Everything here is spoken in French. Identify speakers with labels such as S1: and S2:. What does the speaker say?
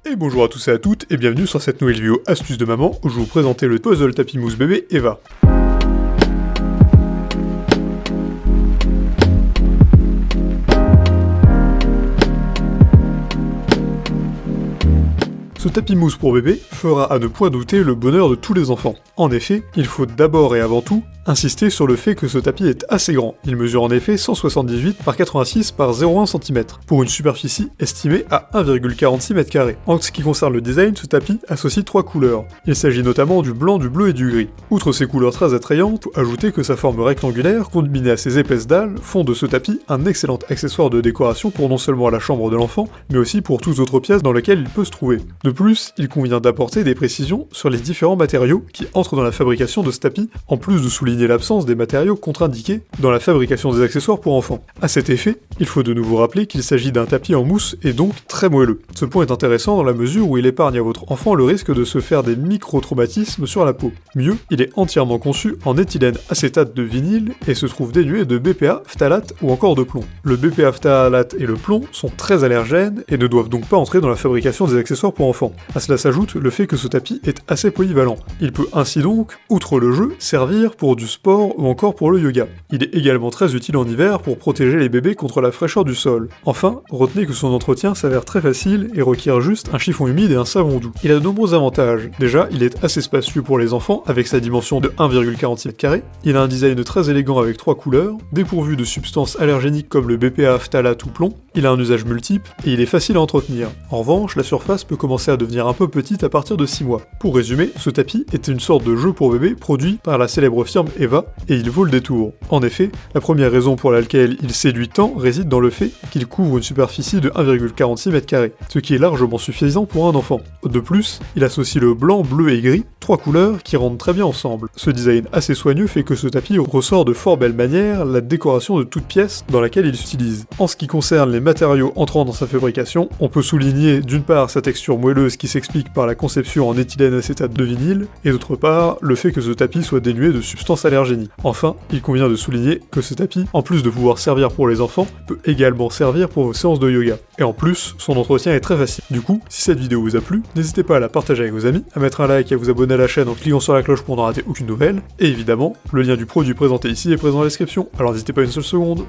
S1: Et bonjour à tous et à toutes, et bienvenue sur cette nouvelle vidéo astuce de maman où je vais vous présenter le puzzle tapis mousse bébé Eva. Ce tapis mousse pour bébé fera à ne point douter le bonheur de tous les enfants. En effet, il faut d'abord et avant tout insister sur le fait que ce tapis est assez grand. Il mesure en effet 178 par 86 par 0,1 cm, pour une superficie estimée à 1,46 m². En ce qui concerne le design, ce tapis associe 3 couleurs. Il s'agit notamment du blanc, du bleu et du gris. Outre ces couleurs très attrayantes, ajoutez que sa forme rectangulaire, combinée à ses épaisses dalles, font de ce tapis un excellent accessoire de décoration pour non seulement la chambre de l'enfant, mais aussi pour toute autre pièce dans laquelle il peut se trouver. De plus, il convient d'apporter des précisions sur les différents matériaux qui entrent dans la fabrication de ce tapis, en plus de souligner l'absence des matériaux contre-indiqués dans la fabrication des accessoires pour enfants. À cet effet, il faut de nouveau rappeler qu'il s'agit d'un tapis en mousse et donc très moelleux. Ce point est intéressant dans la mesure où il épargne à votre enfant le risque de se faire des micro-traumatismes sur la peau. Mieux, il est entièrement conçu en éthylène acétate de vinyle et se trouve dénué de BPA, phtalate ou encore de plomb. Le BPA, phtalate et le plomb sont très allergènes et ne doivent donc pas entrer dans la fabrication des accessoires pour enfants. À cela s'ajoute le fait que ce tapis est assez polyvalent. Il peut ainsi donc, outre le jeu, servir pour du sport ou encore pour le yoga. Il est également très utile en hiver pour protéger les bébés contre la fraîcheur du sol. Enfin, retenez que son entretien s'avère très facile et requiert juste un chiffon humide et un savon doux. Il a de nombreux avantages. Déjà, il est assez spacieux pour les enfants avec sa dimension de 1,46 m². Il a un design très élégant avec 3 couleurs, dépourvu de substances allergéniques comme le BPA, phtalate ou plomb. Il a un usage multiple et il est facile à entretenir. En revanche, la surface peut commencer à devenir un peu petite à partir de 6 mois. Pour résumer, ce tapis est une sorte de jeu pour bébé produit par la célèbre firme Eva, et il vaut le détour. En effet, la première raison pour laquelle il séduit tant réside dans le fait qu'il couvre une superficie de 1,46 m², ce qui est largement suffisant pour un enfant. De plus, il associe le blanc, bleu et gris, 3 couleurs qui rendent très bien ensemble. Ce design assez soigneux fait que ce tapis ressort de fort belle manière la décoration de toute pièce dans laquelle il s'utilise. En ce qui concerne les matériaux entrant dans sa fabrication, on peut souligner d'une part sa texture moelleuse qui s'explique par la conception en éthylène acétate de vinyle, et d'autre part, le fait que ce tapis soit dénué de substances allergéniques. Enfin, il convient de souligner que ce tapis, en plus de pouvoir servir pour les enfants, peut également servir pour vos séances de yoga. Et en plus, son entretien est très facile. Du coup, si cette vidéo vous a plu, n'hésitez pas à la partager avec vos amis, à mettre un like et à vous abonner à la chaîne en cliquant sur la cloche pour ne rater aucune nouvelle, et évidemment, le lien du produit présenté ici est présent dans la description, alors n'hésitez pas une seule seconde.